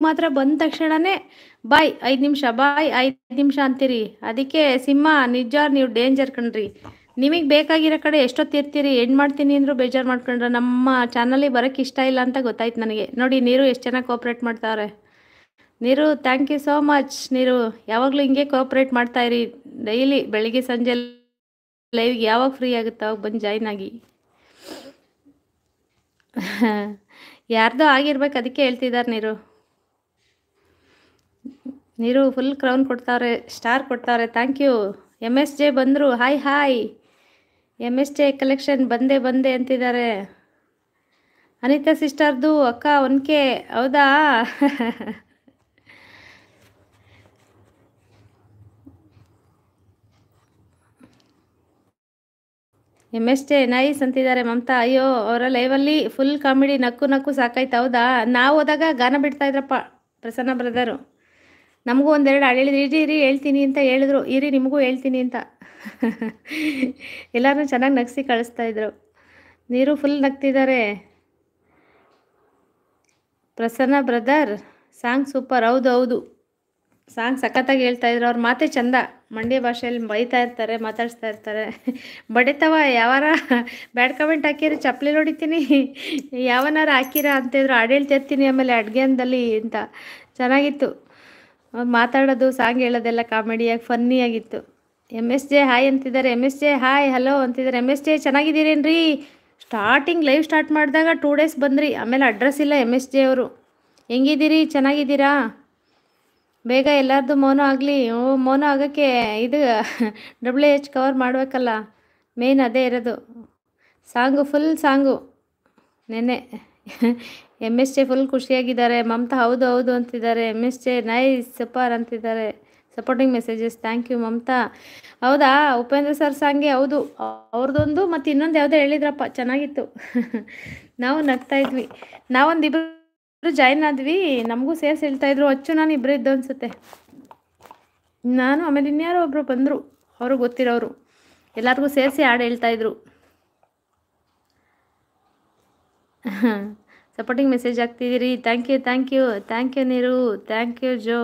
ಮಾತ್ರ ಬಂದ ತಕ್ಷಣನೇ ಬಾಯ್ 5 ನಿಮಿಷ, ಬಾಯ್ 5 ನಿಮಿಷ ಅಂತೀರಿ. ಅದಕ್ಕೆ ಸಿಂಹ ನಿಜ ನೀವು ಡೇಂಜರ್ ಕಣ್ರಿ. ನಿಮಗೆ ಬೇಕಾಗಿರೋ ಕಡೆ ಎಷ್ಟೊತ್ತಿರ್ತೀರಿ, ಏನು ಮಾಡ್ತೀನಿ ಅಂದರೂ ಬೇಜಾರು ಮಾಡ್ಕೊಂಡ್ರೆ ನಮ್ಮ ಚಾನಲಿಗೆ ಬರೋಕ್ಕೆ ಇಷ್ಟ ಇಲ್ಲ ಅಂತ ಗೊತ್ತಾಯ್ತು ನನಗೆ. ನೋಡಿ ನೀರು ಎಷ್ಟು ಚೆನ್ನಾಗಿ ಕೋಪ್ರೇಟ್ ಮಾಡ್ತಾವ್ರೆ. ನೀರು ಥ್ಯಾಂಕ್ ಯು ಸೋ ಮಚ್. ನೀರು ಯಾವಾಗಲೂ ಹಿಂಗೆ ಕೋಪ್ರೇಟ್ ಮಾಡ್ತಾಯಿರಿ. ಡೈಲಿ ಬೆಳಿಗ್ಗೆ ಸಂಜೆ ಲೈವ್ಗೆ ಯಾವಾಗ ಫ್ರೀ ಆಗುತ್ತೆ ಅವಾಗ ಬಂದು ಜಾಯ್ನ್ ಆಗಿ. ಯಾರ್ದೋ ಆಗಿರ್ಬೇಕು, ಅದಕ್ಕೆ ಹೇಳ್ತಿದ್ದಾರೆ ನೀರು. ನೀರು ಫುಲ್ ಕ್ರೌನ್ ಕೊಡ್ತಾವ್ರೆ, ಸ್ಟಾರ್ ಕೊಡ್ತಾವ್ರೆ. Thank you. MSJ ಬಂದರು. Hi hi. MSJ ಕಲೆಕ್ಷನ್ ಬಂದೆ ಅಂತಿದ್ದಾರೆ. ಅನಿತಾ ಸಿಸ್ಟರ್ದು ಅಕ್ಕ 1K ಹೌದಾ? MSJ ನೈಸ್ ಅಂತಿದ್ದಾರೆ. ಮಮತಾ ಅಯ್ಯೋ ಅವರ ಲೈವಲ್ಲಿ ಫುಲ್ ಕಾಮಿಡಿ, ನಕ್ಕು ಸಾಕಾಯ್ತು. ಹೌದಾ? ನಾವು ಹೋದಾಗ ಗಾನ ಬಿಡ್ತಾ ಇದ್ರಪ್ಪ ಪ್ರಸನ್ನ ಬ್ರದರು. ನಮಗೂ ಒಂದೆರಡು ಹಾಡು ಹೇಳಿದ್ರು. ಇರಿ ಹೇಳ್ತೀನಿ ಅಂತ ಹೇಳಿದ್ರು. ಇರಿ ನಿಮಗೂ ಹೇಳ್ತೀನಿ ಅಂತ. ಎಲ್ಲರೂ ಚೆನ್ನಾಗಿ ನಗಿಸಿ ಕಳಿಸ್ತಾಯಿದ್ರು. ನೀರು ಫುಲ್ ನಗ್ತಿದ್ದಾರೆ. Prasanna brother song super. ಹೌದು ಸಾಂಗ್ ಸಖತ್ತಾಗಿ ಹೇಳ್ತಾಯಿದ್ರು. ಅವ್ರ ಮಾತೇ ಚಂದ. ಮಂಡ್ಯ ಭಾಷೆಯಲ್ಲಿ ಬೈತಾ ಇರ್ತಾರೆ, ಮಾತಾಡಿಸ್ತಾ ಇರ್ತಾರೆ. ಬಡಿತವ ಯಾವಾರ ಬ್ಯಾಡ್ ಕಮೆಂಟ್ ಹಾಕಿರಿ ಚಪ್ಪಲಿ ಹೊಡಿತೀನಿ, ಯಾವನಾರ ಹಾಕಿರ ಅಂತಿದ್ರು. ಹಾಡು ಹೇಳ್ತಿರ್ತೀನಿ ಆಮೇಲೆ ಅಡುಗೆ ಅಂದಲ್ಲಿ ಅಂತ. ಚೆನ್ನಾಗಿತ್ತು ಅವ್ರು ಮಾತಾಡೋದು, ಸಾಂಗ್ ಹೇಳೋದೆಲ್ಲ ಕಾಮಿಡಿಯಾಗಿ ಫನ್ನಿಯಾಗಿತ್ತು. MSJ ಹಾಯ್ ಅಂತಿದ್ದಾರೆ. MSJ ಹಾಯ್ ಹಲೋ ಅಂತಿದ್ದಾರೆ. MSJ ಚೆನ್ನಾಗಿದ್ದೀರೇನ್ರಿ? ಸ್ಟಾರ್ಟಿಂಗ್ ಲೈವ್ ಸ್ಟಾರ್ಟ್ ಮಾಡಿದಾಗ 2 ಡೇಸ್ ಬಂದ್ರಿ, ಆಮೇಲೆ ಅಡ್ರೆಸ್ ಇಲ್ಲ. MSJ ಅವರು ಹೆಂಗಿದ್ದೀರಿ? ಚೆನ್ನಾಗಿದ್ದೀರಾ? ಬೇಗ ಎಲ್ಲರದ್ದು ಮೌನ ಆಗಲಿ. ಮೌನ ಆಗೋಕ್ಕೆ ಇದು WH ಕವರ್ ಮಾಡಬೇಕಲ್ಲ, ಮೇನ್ ಅದೇ ಇರೋದು. ಫುಲ್ ಸಾಂಗು ನೆನ್ನೆ. MSJ ಫುಲ್ ಖುಷಿಯಾಗಿದ್ದಾರೆ. ಮಮತಾ ಹೌದು ಅಂತಿದ್ದಾರೆ. MSJ ನೈಸ್ ಸೂಪರ್ ಅಂತಿದ್ದಾರೆ. Supporting messages thank you Mamata. ಹೌದಾ? ಉಪೇಂದ್ರ ಸರ್ ಸಾಂಗೆ ಹೌದು, ಅವ್ರದ್ದೊಂದು ಮತ್ತು ಇನ್ನೊಂದು ಯಾವುದೋ ಹೇಳಿದ್ರಪ್ಪ, ಚೆನ್ನಾಗಿತ್ತು. ನಾವು ನಗ್ತಾ ಇದ್ವಿ. ನಾವೊಂದಿಬ್ಬರು ಜಾಯ್ನ್ ಆದ್ವಿ, ನಮಗೂ ಸೇರ್ಸಿ ಹೇಳ್ತಾಯಿದ್ರು. ಅಚ್ಚು ನಾನು ಇಬ್ಬರು ಇದ್ದು ಅನಿಸುತ್ತೆ. ನಾನು ಆಮೇಲೆ ಇನ್ಯಾರೋ ಒಬ್ಬರು ಬಂದರು, ಅವರು ಗೊತ್ತಿರೋರು. ಎಲ್ಲರಿಗೂ ಸೇರಿಸಿ ಹಾಡು ಹೇಳ್ತಾಯಿದ್ರು. ಸಪೋರ್ಟಿಂಗ್ ಮೆಸೇಜ್ ಹಾಕ್ತಿದ್ದೀರಿ. Thank you Neeru. Thank you Jo.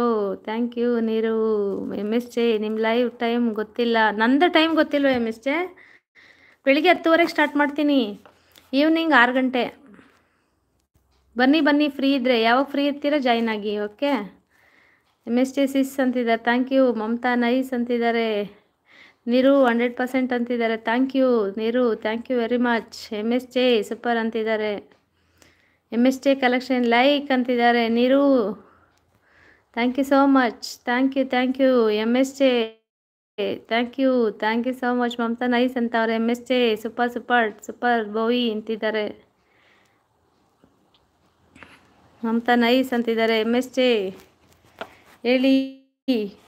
Thank you Neeru. MSJ ನಿಮ್ಮ ಲೈವ್ ಟೈಮ್ ಗೊತ್ತಿಲ್ಲ. ನಂದು ಟೈಮ್ ಗೊತ್ತಿಲ್ವ MSJ? ಬೆಳಿಗ್ಗೆ 10:30ಗೆ ಸ್ಟಾರ್ಟ್ ಮಾಡ್ತೀನಿ, ಈವ್ನಿಂಗ್ 6 ಗಂಟೆ. ಬನ್ನಿ ಫ್ರೀ ಇದ್ದರೆ, ಯಾವಾಗ ಫ್ರೀ ಇರ್ತೀರೋ ಜಾಯ್ನ್ ಆಗಿ. ಓಕೆ. MSJ ಸಿಸ್ ಅಂತಿದ್ದಾರೆ. Thank you. ಮಮತಾ ನೈಸ್ ಅಂತಿದ್ದಾರೆ. ನೀರು 100% ಅಂತಿದ್ದಾರೆ. Thank you Neeru. Thank you very much. MSJ super ಅಂತಿದ್ದಾರೆ. MSJ ಕಲೆಕ್ಷನ್ ಲೈಕ್ ಅಂತಿದ್ದಾರೆ. Neeru thank you so much. Thank you MSJ. Thank you so much. Mamata nice ಅಂತವ್ರೆ. MSJ super boy ಅಂತಿದ್ದಾರೆ. Mamata nice ಅಂತಿದ್ದಾರೆ. MSJ ಹೇಳಿ,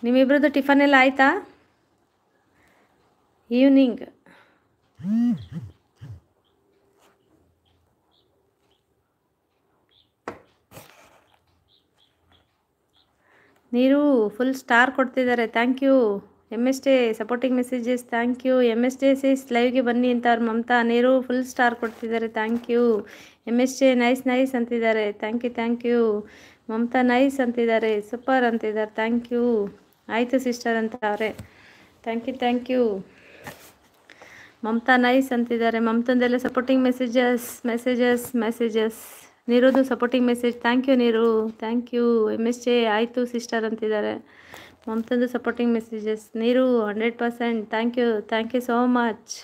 ನಿಮ್ಮಿಬ್ರದ್ದು tiffin ಎಲ್ಲ ಆಯಿತಾ? ಈವ್ನಿಂಗ್ ನೀರು ಫುಲ್ ಸ್ಟಾರ್ ಕೊಡ್ತಿದ್ದಾರೆ. Thank you MSJ. Supporting messages thank you. MSJ sis ಲೈವ್ಗೆ ಬನ್ನಿ ಅಂತ ಅವ್ರು. ಮಮತಾ ನೀರು ಫುಲ್ ಸ್ಟಾರ್ ಕೊಡ್ತಿದ್ದಾರೆ. Thank you. MSJ ನೈಸ್ ಅಂತಿದ್ದಾರೆ. Thank you. ಮಮತಾ ನೈಸ್ ಅಂತಿದ್ದಾರೆ. ಸೂಪರ್ ಅಂತಿದ್ದಾರೆ. Thank you. ಆಯಿತು ಸಿಸ್ಟರ್ ಅಂತ ಅವರೇ. Thank you. ಮಮತಾ ನೈಸ್ ಅಂತಿದ್ದಾರೆ. ಮಮತಂದೆಲ್ಲ ಸಪೋರ್ಟಿಂಗ್ ಮೆಸೇಜಸ್. ನೀರೋದು supporting message. Thank you Neeru. Thank you. MSJ ಆಯಿತು ಸಿಸ್ಟರ್ ಅಂತಿದ್ದಾರೆ. ಮಮತಂದು supporting messages. Neeru 100%. Thank you so much.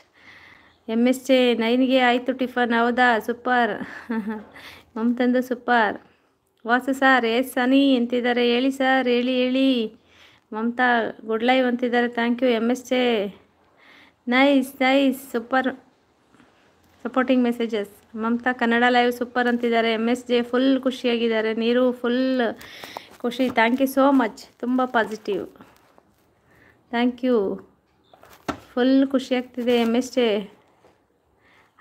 MSJ 9ಗೆ ಆಯಿತು ಟಿಫನ್. ಹೌದಾ? ಸೂಪರ್. ಮಮತಂದು ಸೂಪರ್. ವಾಸು ಸರ್ ಎಸ್ ಸನಿ ಅಂತಿದ್ದಾರೆ. ಹೇಳಿ ಸರ್ ಹೇಳಿ. ಮಮತಾ ಗುಡ್ ಲೈವ್ ಅಂತಿದ್ದಾರೆ. Thank you MSJ nice super. Supporting messages. Mamata Kannada live super ಅಂತಿದ್ದಾರೆ. MSJ ಫುಲ್ ಖುಷಿಯಾಗಿದ್ದಾರೆ. ನೀರು ಫುಲ್ ಖುಷಿ. ಥ್ಯಾಂಕ್ ಯು ಸೋ ಮಚ್. ತುಂಬ ಪಾಸಿಟಿವ್. Thank you. ಫುಲ್ ಖುಷಿಯಾಗ್ತಿದೆ MSJ.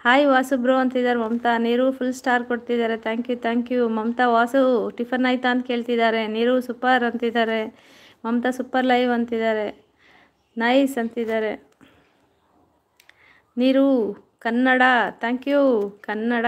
ಹಾಯ್ ವಾಸು ಬ್ರೋ ಅಂತಿದ್ದಾರೆ. ಮಮತಾ ನೀರು ಫುಲ್ ಸ್ಟಾರ್ ಕೊಡ್ತಿದ್ದಾರೆ. Thank you. Mamata Vasu tiffin ಆಯ್ತಾ ಅಂತ ಕೇಳ್ತಿದ್ದಾರೆ. ನೀರು ಸೂಪರ್ ಅಂತಿದ್ದಾರೆ. ಮಮತಾ ಸೂಪರ್ ಲೈವ್ ಅಂತಿದ್ದಾರೆ. ನೈಸ್ ಅಂತಿದ್ದಾರೆ. ನೀರು ಕನ್ನಡ. Thank you. ಕನ್ನಡ